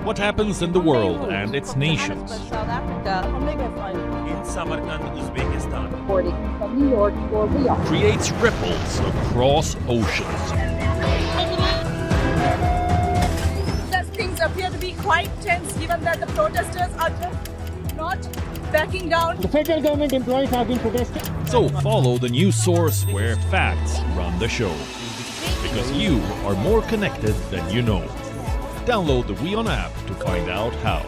What happens in the world and its nations? South Africa. In Samarkand, Uzbekistan. From New York or Riyadh. Creates ripples across oceans. As things appear to be quite tense, given that the protesters are just not backing down. The federal government employees have been protesting. So follow the news source where facts run the show. Because you are more connected than you know. Download the WION app to find out how.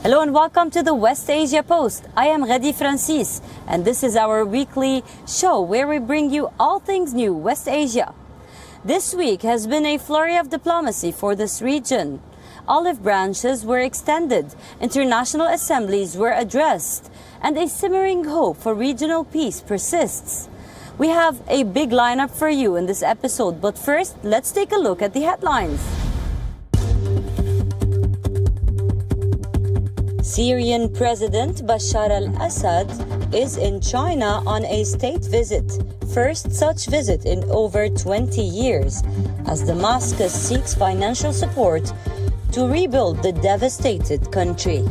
Hello and welcome to the West Asia Post. I am Ghadi Francis and this is our weekly show where we bring you all things new West Asia. This week has been a flurry of diplomacy for this region. Olive branches were extended, international assemblies were addressed, and a simmering hope for regional peace persists. We have a big lineup for you in this episode, but first let's take a look at the headlines. Syrian President Bashar al-Assad is in China on a state visit, first such visit in over 20 years, as Damascus seeks financial support to rebuild the devastated country.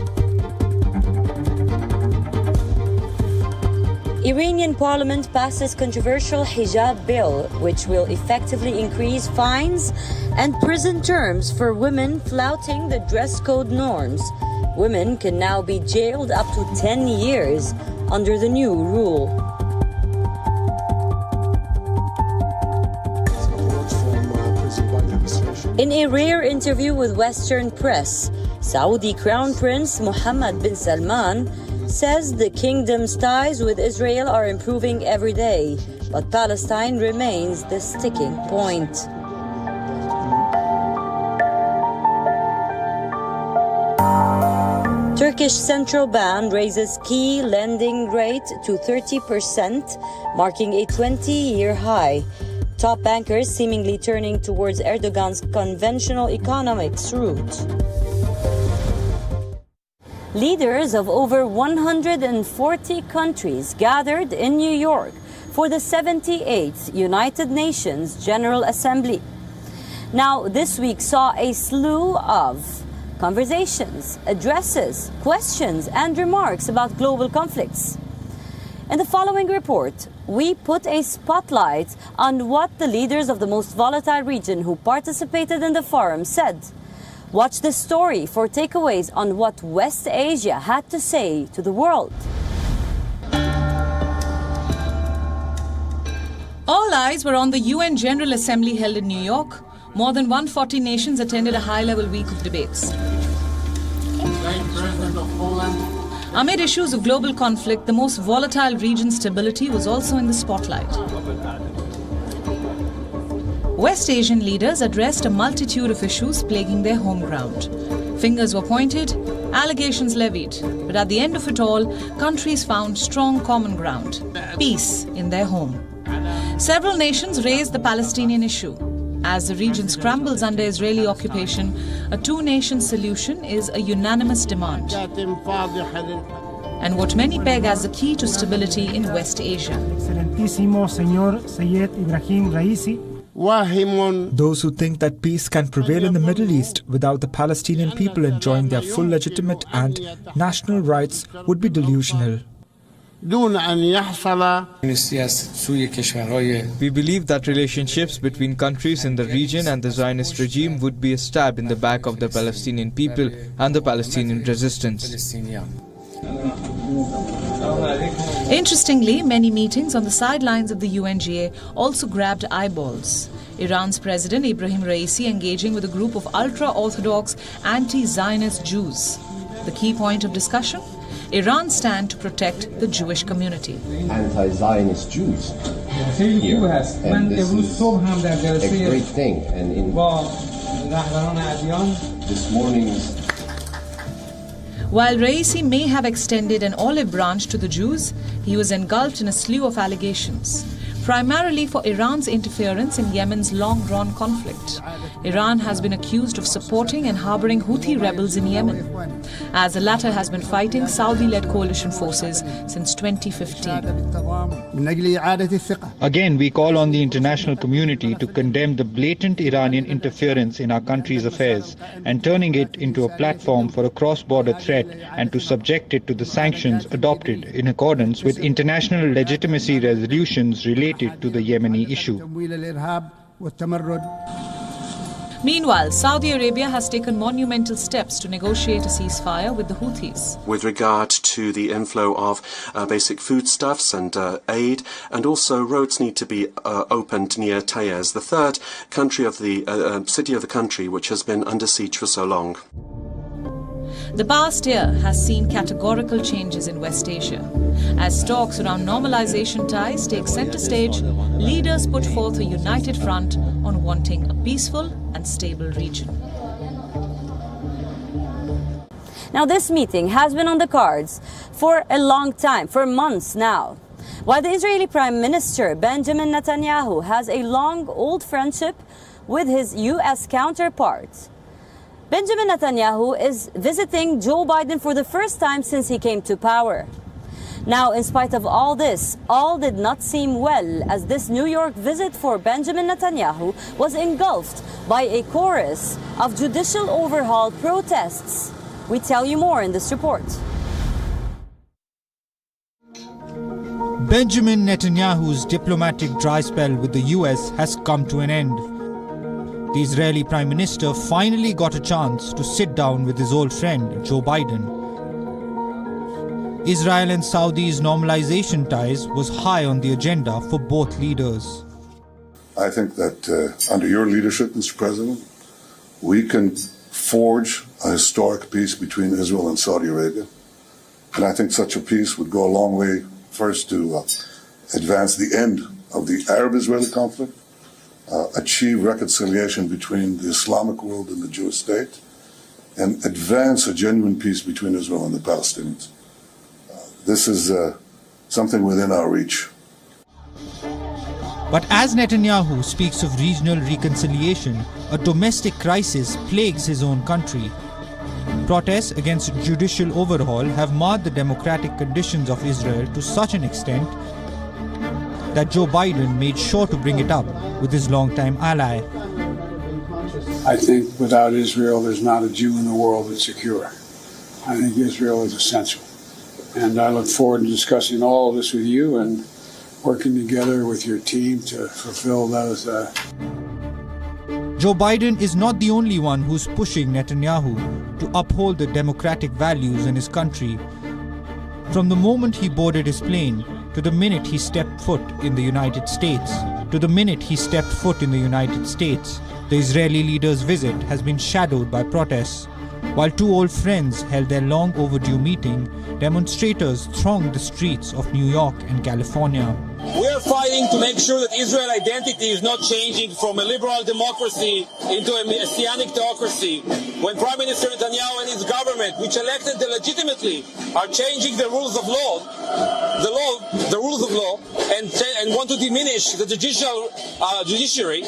Iranian parliament passes controversial hijab bill, which will effectively increase fines and prison terms for women flouting the dress code norms. Women can now be jailed up to 10 years under the new rule. In a rare interview with Western press, Saudi Crown Prince Mohammed bin Salman says the kingdom's ties with Israel are improving every day, but Palestine remains the sticking point. Turkish central bank raises key lending rate to 30%, marking a 20-year high. Top bankers seemingly turning towards Erdogan's conventional economics route. Leaders of over 140 countries gathered in New York for the 78th United Nations General Assembly. Now, this week saw a slew of conversations, addresses, questions, and remarks about global conflicts. In the following report, we put a spotlight on what the leaders of the most volatile region who participated in the forum said. Watch this story for takeaways on what West Asia had to say to the world. All eyes were on the UN General Assembly held in New York. More than 140 nations attended a high-level week of debates. Amid issues of global conflict, the most volatile region's stability was also in the spotlight. West Asian leaders addressed a multitude of issues plaguing their home ground. Fingers were pointed, allegations levied, but at the end of it all, countries found strong common ground, peace in their home. Several nations raised the Palestinian issue. As the region scrambles under Israeli occupation, a two-nation solution is a unanimous demand, and what many peg as the key to stability in West Asia. Those who think that peace can prevail in the Middle East without the Palestinian people enjoying their full legitimate and national rights would be delusional. We believe that relationships between countries in the region and the Zionist regime would be a stab in the back of the Palestinian people and the Palestinian resistance. Interestingly, many meetings on the sidelines of the UNGA also grabbed eyeballs. Iran's President Ibrahim Raisi engaging with a group of ultra-Orthodox anti-Zionist Jews. The key point of discussion? Iran's stand to protect the Jewish community. Anti-Zionist Jews here, and this is a great thing. And in this morning's... While Raisi may have extended an olive branch to the Jews, he was engulfed in a slew of allegations, primarily for Iran's interference in Yemen's long-drawn conflict. Iran has been accused of supporting and harboring Houthi rebels in Yemen, as the latter has been fighting Saudi-led coalition forces since 2015. Again, we call on the international community to condemn the blatant Iranian interference in our country's affairs and turning it into a platform for a cross-border threat, and to subject it to the sanctions adopted in accordance with international legitimacy resolutions related to the Yemeni issue. Meanwhile, Saudi Arabia has taken monumental steps to negotiate a ceasefire with the Houthis. With regard to the inflow of basic foodstuffs and aid, and also roads need to be opened near Taiz, the third country of the city of the country which has been under siege for so long. The past year has seen categorical changes in West Asia. As talks around normalization ties take center stage, leaders put forth a united front on wanting a peaceful and stable region. Now, this meeting has been on the cards for a long time, for months now. While the Israeli Prime Minister Benjamin Netanyahu has a long, old friendship with his U.S. counterpart, Benjamin Netanyahu is visiting Joe Biden for the first time since he came to power. Now, in spite of all this, all did not seem well, as this New York visit for Benjamin Netanyahu was engulfed by a chorus of judicial overhaul protests. We tell you more in this report. Benjamin Netanyahu's diplomatic dry spell with the US has come to an end. The Israeli Prime Minister finally got a chance to sit down with his old friend Joe Biden. Israel and Saudi's normalization ties was high on the agenda for both leaders. I think that under your leadership, Mr. President, we can forge a historic peace between Israel and Saudi Arabia. And I think such a peace would go a long way, first to advance the end of the Arab-Israeli conflict, achieve reconciliation between the Islamic world and the Jewish state, and advance a genuine peace between Israel and the Palestinians. This is something within our reach. But as Netanyahu speaks of regional reconciliation, a domestic crisis plagues his own country. Protests against judicial overhaul have marred the democratic conditions of Israel to such an extent that Joe Biden made sure to bring it up with his longtime ally. I think without Israel, there's not a Jew in the world that's secure. I think Israel is essential. And I look forward to discussing all of this with you and working together with your team to fulfill those. Joe Biden is not the only one who's pushing Netanyahu to uphold the democratic values in his country. From the moment he boarded his plane, to the minute he stepped foot in the United States, the Israeli leader's visit has been shadowed by protests. While two old friends held their long overdue meeting, demonstrators thronged the streets of New York and California. We are fighting to make sure that Israel's identity is not changing from a liberal democracy into a messianic theocracy. When Prime Minister Netanyahu and his government, which elected them legitimately, are changing the rules of law, and want to diminish the judiciary,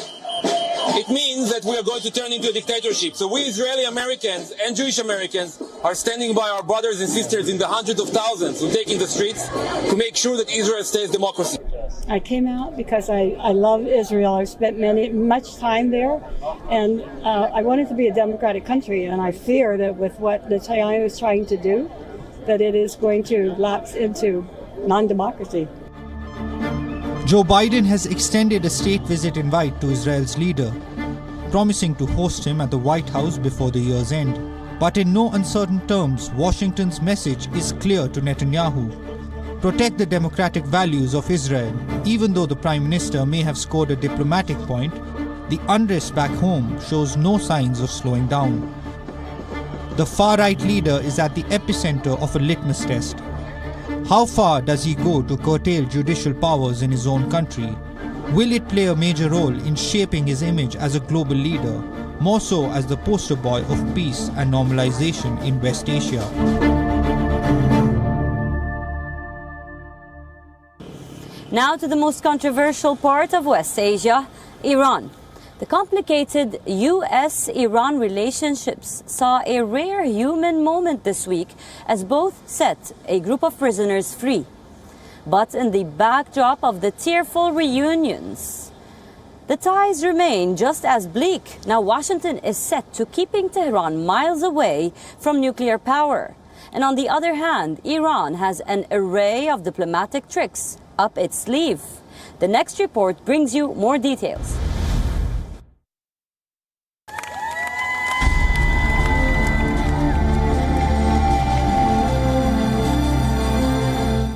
it means that we are going to turn into a dictatorship. So we Israeli Americans and Jewish Americans are standing by our brothers and sisters in the hundreds of thousands who take in the streets to make sure that Israel stays democracy. I came out because I love Israel. I've spent much time there, and I want it to be a democratic country, and I fear that with what Netanyahu is trying to do, that it is going to lapse into non-democracy. Joe Biden has extended a state visit invite to Israel's leader, promising to host him at the White House before the year's end. But in no uncertain terms, Washington's message is clear to Netanyahu. Protect the democratic values of Israel. Even though the Prime Minister may have scored a diplomatic point, the unrest back home shows no signs of slowing down. The far-right leader is at the epicenter of a litmus test. How far does he go to curtail judicial powers in his own country? Will it play a major role in shaping his image as a global leader, more so as the poster boy of peace and normalization in West Asia? Now to the most controversial part of West Asia, Iran. The complicated US-Iran relationships saw a rare human moment this week as both set a group of prisoners free. But in the backdrop of the tearful reunions, the ties remain just as bleak. Now Washington is set to keeping Tehran miles away from nuclear power. And on the other hand, Iran has an array of diplomatic tricks up its sleeve. The next report brings you more details.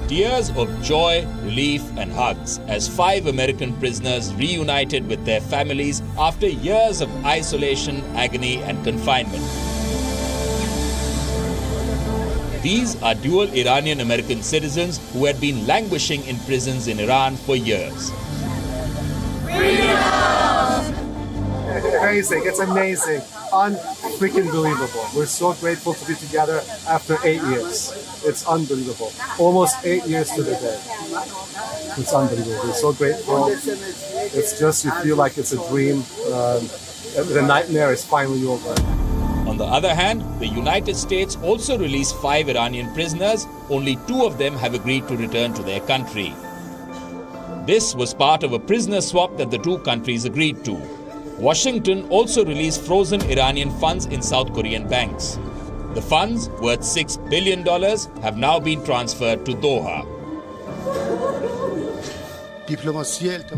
Tears of joy, relief and hugs as 5 American prisoners reunited with their families after years of isolation, agony and confinement. These are dual Iranian-American citizens who had been languishing in prisons in Iran for years. Amazing, it's amazing, unfreaking believable. We're so grateful to be together after 8 years. It's unbelievable. Almost 8 years to the day. It's unbelievable. We're so grateful. It's just, you feel like it's a dream. The nightmare is finally over. On the other hand, the United States also released 5 Iranian prisoners. Only 2 of them have agreed to return to their country. This was part of a prisoner swap that the 2 countries agreed to. Washington also released frozen Iranian funds in South Korean banks. The funds, worth $6 billion, have now been transferred to Doha.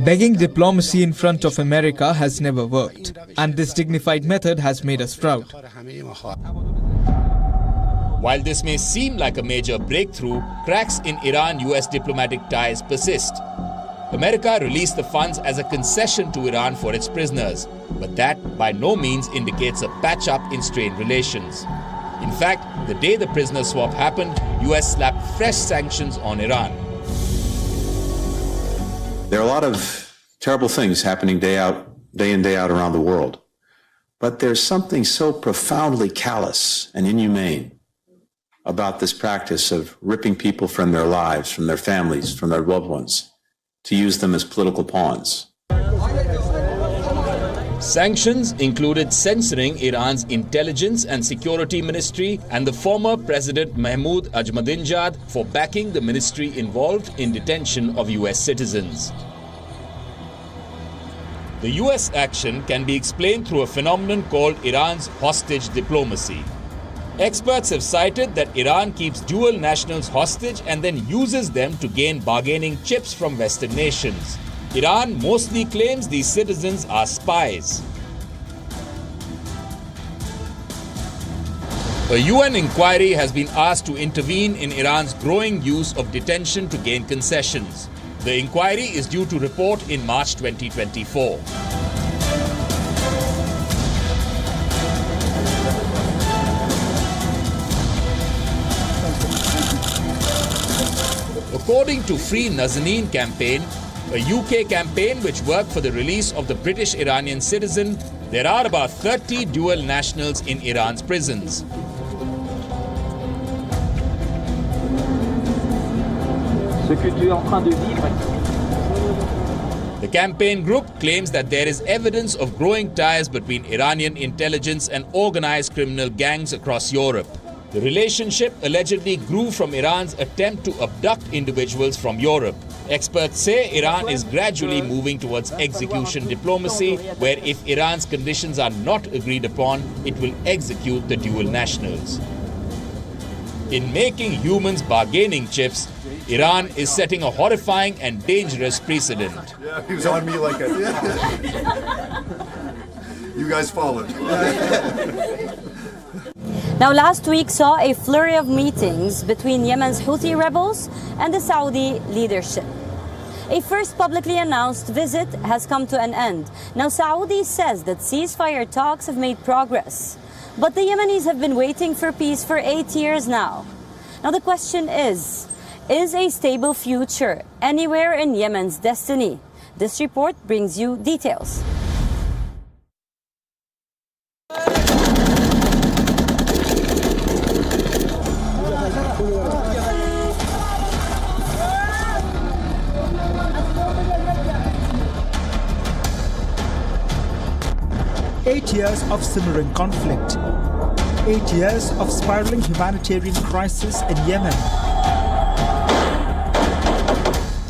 Begging diplomacy in front of America has never worked, and this dignified method has made us proud. While this may seem like a major breakthrough, cracks in Iran-US diplomatic ties persist. America released the funds as a concession to Iran for its prisoners, but that by no means indicates a patch-up in strained relations. In fact, the day the prisoner swap happened, US slapped fresh sanctions on Iran. There are a lot of terrible things happening day in, day out around the world. But there's something so profoundly callous and inhumane about this practice of ripping people from their lives, from their families, from their loved ones, to use them as political pawns. Sanctions included censoring Iran's intelligence and security ministry and the former President Mahmoud Ahmadinejad for backing the ministry involved in detention of US citizens. The US action can be explained through a phenomenon called Iran's hostage diplomacy. Experts have cited that Iran keeps dual nationals hostage and then uses them to gain bargaining chips from Western nations. Iran mostly claims these citizens are spies. A UN inquiry has been asked to intervene in Iran's growing use of detention to gain concessions. The inquiry is due to report in March 2024. According to Free Nazanin campaign, a UK campaign which worked for the release of the British Iranian citizen, there are about 30 dual nationals in Iran's prisons. The campaign group claims that there is evidence of growing ties between Iranian intelligence and organized criminal gangs across Europe. The relationship allegedly grew from Iran's attempt to abduct individuals from Europe. Experts say Iran is gradually moving towards execution diplomacy, where if Iran's conditions are not agreed upon, it will execute the dual nationals. In making humans bargaining chips, Iran is setting a horrifying and dangerous precedent. Yeah, he was on me like a... You guys followed. Now, last week saw a flurry of meetings between Yemen's Houthi rebels and the Saudi leadership. A first publicly announced visit has come to an end. Now, Saudi says that ceasefire talks have made progress. But the Yemenis have been waiting for peace for 8 years now. Now, the question is a stable future anywhere in Yemen's destiny? This report brings you details. Eight years of simmering conflict. 8 years of spiraling humanitarian crisis in Yemen.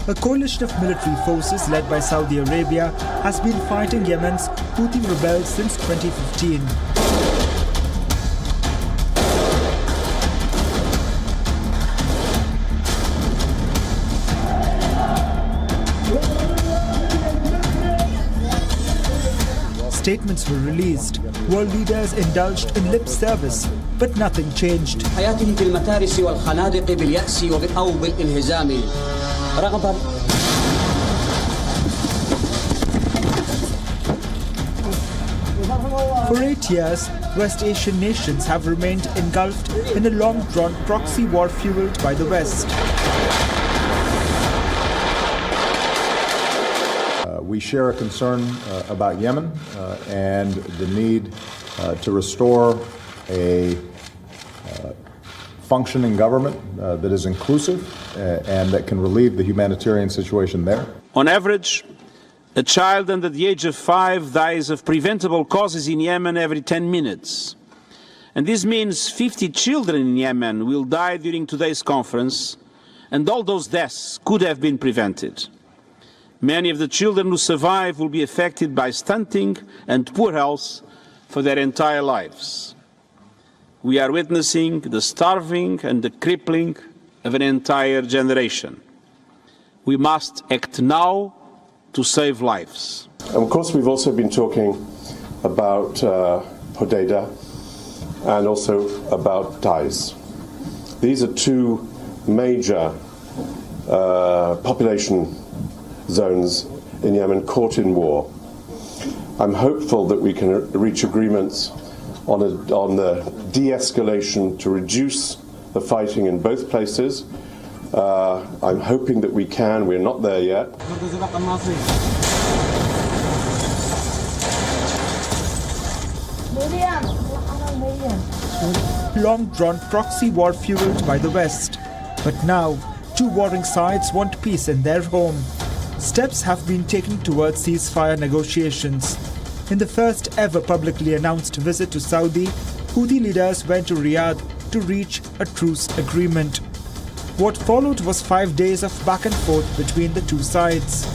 A coalition of military forces led by Saudi Arabia has been fighting Yemen's Houthi rebels since 2015. Statements were released. World leaders indulged in lip service, but nothing changed. حياتهم في المتارس والخنادق باليأس أو بالانهزام رغبا. For 8 years, West Asian nations have remained engulfed in a long-drawn proxy war fueled by the West. We share a concern about Yemen and the need to restore a functioning government that is inclusive and that can relieve the humanitarian situation there. On average, a child under the age of 5 dies of preventable causes in Yemen every 10 minutes. And this means 50 children in Yemen will die during today's conference, and all those deaths could have been prevented. Many of the children who survive will be affected by stunting and poor health for their entire lives. We are witnessing the starving and the crippling of an entire generation. We must act now to save lives. And of course, we've also been talking about Hodeidah and also about Taiz. These are two major population zones in Yemen caught in war. I'm hopeful that we can reach agreements on the de-escalation to reduce the fighting in both places. I'm hoping that we can. We're not there yet. Long-drawn proxy war fueled by the West. But now, two warring sides want peace in their home. Steps have been taken towards ceasefire negotiations. In the first ever publicly announced visit to Saudi, Houthi leaders went to Riyadh to reach a truce agreement. What followed was 5 days of back and forth between the two sides.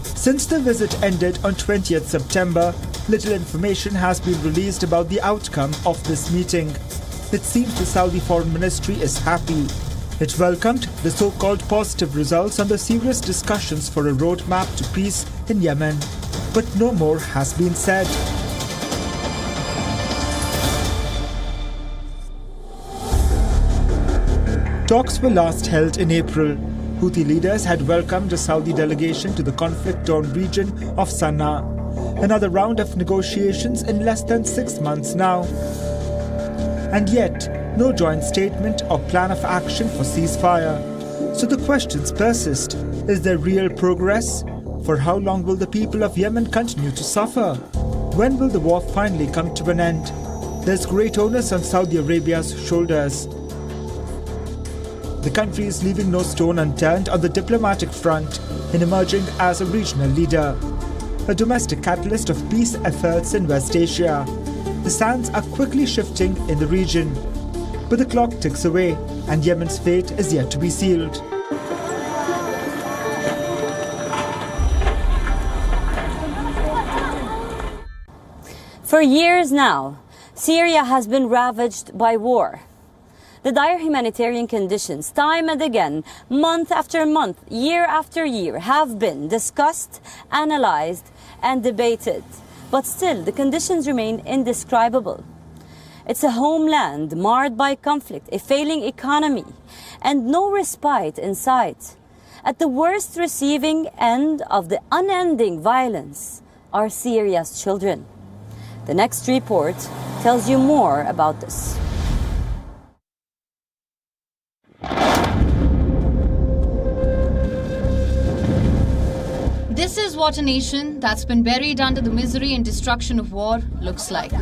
Since the visit ended on 20th September, little information has been released about the outcome of this meeting. It seems the Saudi Foreign Ministry is happy. It welcomed the so-called positive results on the serious discussions for a roadmap to peace in Yemen. But no more has been said. Talks were last held in April. Houthi leaders had welcomed a Saudi delegation to the conflict-torn region of Sana'a. Another round of negotiations in less than 6 months now. And yet, no joint statement or plan of action for ceasefire. So the questions persist. Is there real progress? For how long will the people of Yemen continue to suffer? When will the war finally come to an end? There's great onus on Saudi Arabia's shoulders. The country is leaving no stone unturned on the diplomatic front in emerging as a regional leader, a domestic catalyst of peace efforts in West Asia. The sands are quickly shifting in the region. But the clock ticks away, and Yemen's fate is yet to be sealed. For years now, Syria has been ravaged by war. The dire humanitarian conditions, time and again, month after month, year after year, have been discussed, analyzed, and debated. But still, the conditions remain indescribable. It's a homeland marred by conflict, a failing economy, and no respite in sight. At the worst receiving end of the unending violence are Syria's children. The next report tells you more about this. This is what a nation that's been buried under the misery and destruction of war looks like.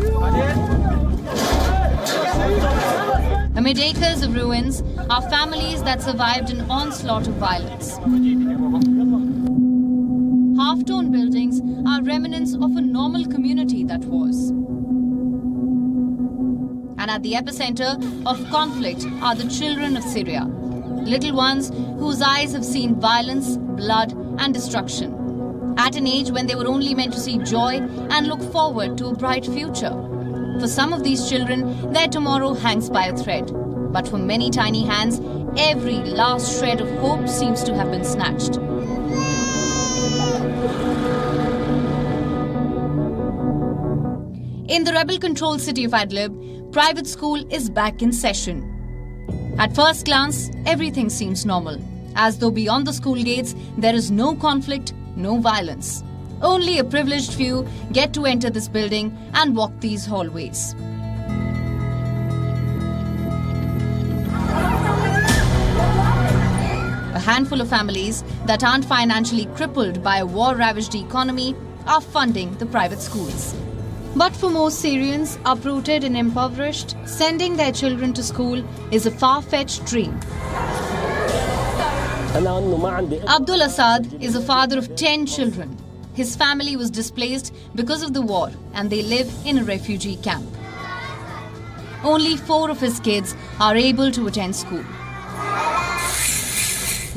Amid acres of ruins are families that survived an onslaught of violence. Half-torn buildings are remnants of a normal community that was. And at the epicenter of conflict are the children of Syria, little ones whose eyes have seen violence, blood, and destruction, at an age when they were only meant to see joy and look forward to a bright future. For some of these children, their tomorrow hangs by a thread. But for many tiny hands, every last shred of hope seems to have been snatched. In the rebel-controlled city of Idlib, private school is back in session. At first glance, everything seems normal, as though beyond the school gates, there is no conflict, no violence. Only a privileged few get to enter this building and walk these hallways. A handful of families that aren't financially crippled by a war-ravaged economy are funding the private schools. But for most Syrians uprooted and impoverished, sending their children to school is a far-fetched dream. Abdul Assad is a father of 10 children. His family was displaced because of the war and they live in a refugee camp. Only 4 of his kids are able to attend school.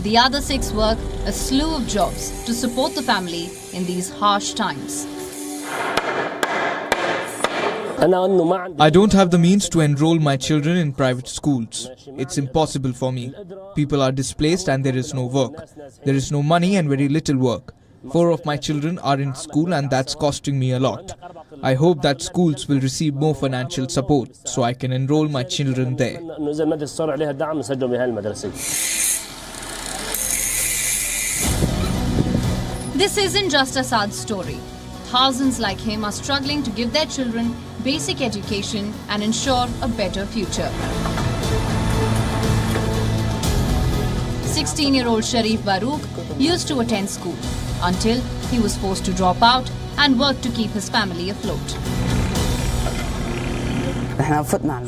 The other 6 work a slew of jobs to support the family in these harsh times. I don't have the means to enroll my children in private schools. It's impossible for me. People are displaced and there is no work. There is no money and very little work. 4 of my children are in school and that's costing me a lot. I hope that schools will receive more financial support so I can enroll my children there. This isn't just Assad's story. Thousands like him are struggling to give their children basic education and ensure a better future. 16-year-old Sharif Baruch used to attend school until he was forced to drop out and work to keep his family afloat.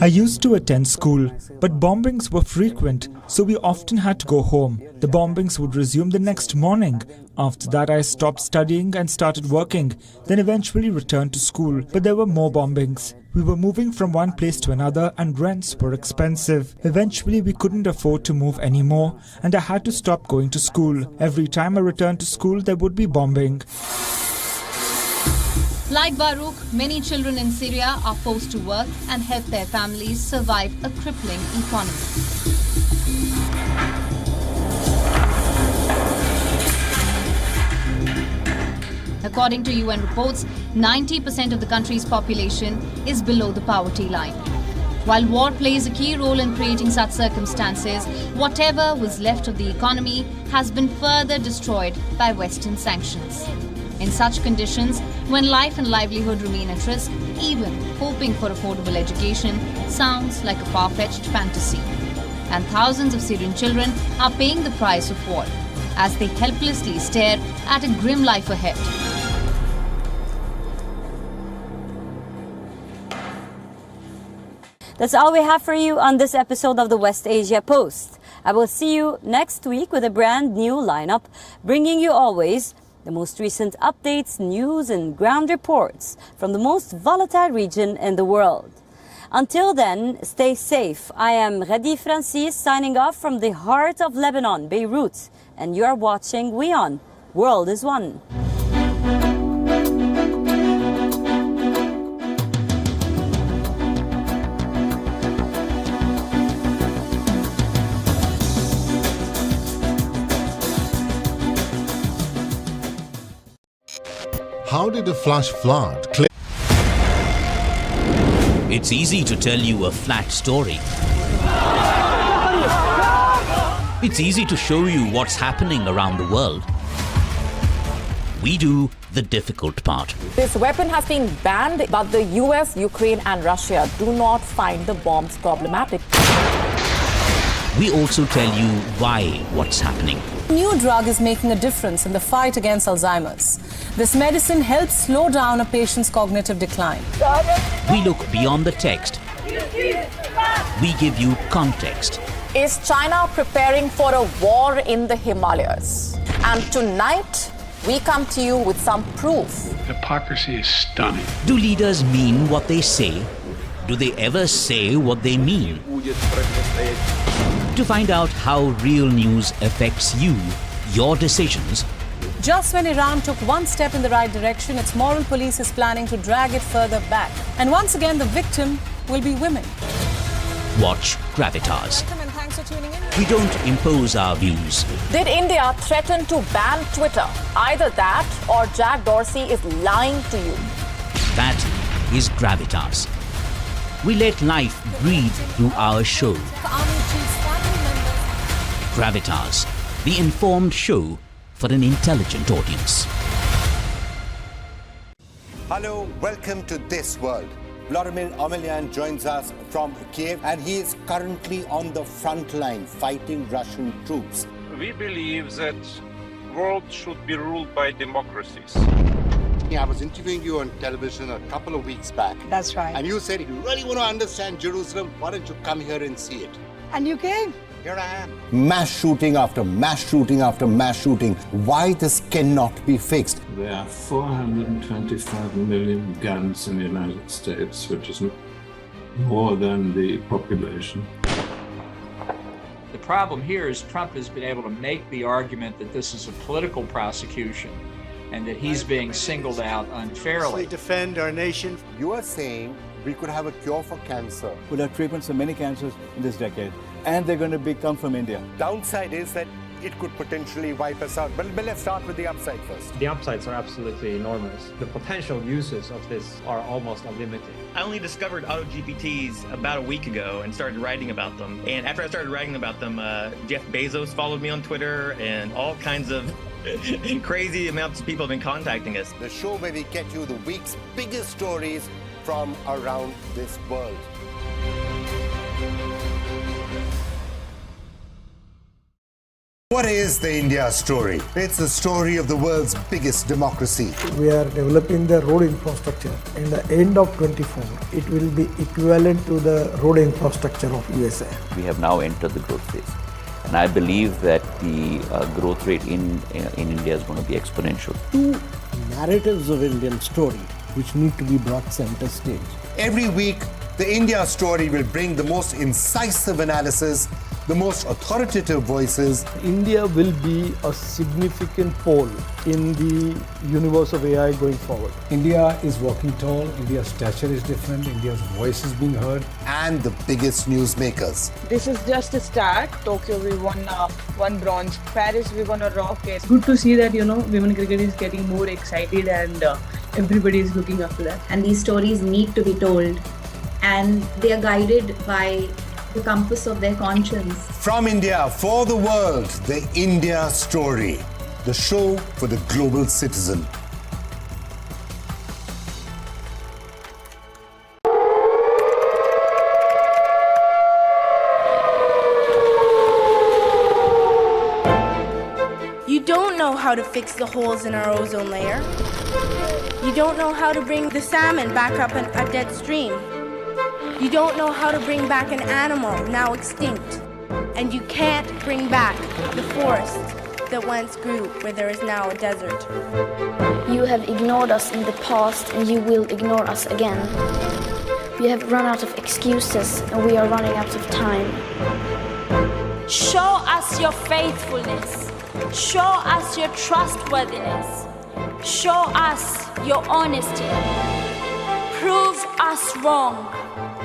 I used to attend school, but bombings were frequent, so we often had to go home. The bombings would resume the next morning. After that, I stopped studying and started working, then eventually returned to school. But there were more bombings. We were moving from one place to another and rents were expensive. Eventually, we couldn't afford to move anymore and I had to stop going to school. Every time I returned to school, there would be bombing. Like Baruch, many children in Syria are forced to work and help their families survive a crippling economy. According to UN reports, 90% of the country's population is below the poverty line. While war plays a key role in creating such circumstances, whatever was left of the economy has been further destroyed by Western sanctions. In such conditions, when life and livelihood remain at risk, even hoping for affordable education sounds like a far-fetched fantasy. And thousands of Syrian children are paying the price of war as they helplessly stare at a grim life ahead. That's all we have for you on this episode of the West Asia Post. I will see you next week with a brand new lineup, bringing you always the most recent updates, news and ground reports from the most volatile region in the world. Until then, stay safe. I am Ghadi Francis signing off from the heart of Lebanon, Beirut, and you are watching WION World is One. How did a flash flood clear? It's easy to tell you a flat story. It's easy to show you what's happening around the world. We do the difficult part. This weapon has been banned, but the US, Ukraine and Russia do not find the bombs problematic. We also tell you why what's happening. New drug is making a difference in the fight against Alzheimer's. This medicine helps slow down a patient's cognitive decline. We look beyond the text. We give you context. Is China preparing for a war in the Himalayas? And tonight, we come to you with some proof. Hypocrisy is stunning. Do leaders mean what they say? Do they ever say what they mean? To find out how real news affects you, your decisions. Just when Iran took one step in the right direction, its moral police is planning to drag it further back. And once again, the victim will be women. Watch Gravitas. Welcome and thanks for tuning in. We don't impose our views. Did India threaten to ban Twitter? Either that or Jack Dorsey is lying to you. That is Gravitas. We let life breathe through our show. Gravitas, the informed show for an intelligent audience. Hello, welcome to This World. Vladimir Amelyan joins us from Kiev, and he is currently on the front line fighting Russian troops. We believe that the world should be ruled by democracies. I was interviewing you on television a couple of weeks back. That's right. And you said, if you really want to understand Jerusalem, why don't you come here and see it? And you came. Here I am. Mass shooting after mass shooting after mass shooting. Why this cannot be fixed? There are 425 million guns in the United States, which is more than the population. The problem here is Trump has been able to make the argument that this is a political prosecution and that he's being singled out unfairly. We defend our nation. You are saying we could have a cure for cancer. We'll have treatments for many cancers in this decade, and they're going to come from India. Downside is that it could potentially wipe us out. But let's start with the upside first. The upsides are absolutely enormous. The potential uses of this are almost unlimited. I only discovered AutoGPTs about a week ago and started writing about them. And after I started writing about them, Jeff Bezos followed me on Twitter, and all kinds of crazy amounts of people have been contacting us. The show where we get you the week's biggest stories from around this world. What is the India story? It's the story of the world's biggest democracy. We are developing the road infrastructure. In the end of 24, it will be equivalent to the road infrastructure of USA. We have now entered the growth phase. And I believe that the growth rate in India is going to be exponential. Two narratives of Indian story which need to be brought center stage. Every week, the India story will bring the most incisive analysis, the most authoritative voices. India will be a significant pole in the universe of AI going forward. India is walking tall, India's stature is different, India's voice is being heard. And the biggest newsmakers. This is just a start. Tokyo, we won one bronze. Paris, we won a rocket. Good to see that, women cricket is getting more excited and everybody is looking up to that. And these stories need to be told. And they are guided by the compass of their conscience. From India, for the world, the India Story. The show for the global citizen. You don't know how to fix the holes in our ozone layer. You don't know how to bring the salmon back up a dead stream. You don't know how to bring back an animal now extinct. And you can't bring back the forest that once grew where there is now a desert. You have ignored us in the past and you will ignore us again. We have run out of excuses and we are running out of time. Show us your faithfulness. Show us your trustworthiness. Show us your honesty. Prove us wrong.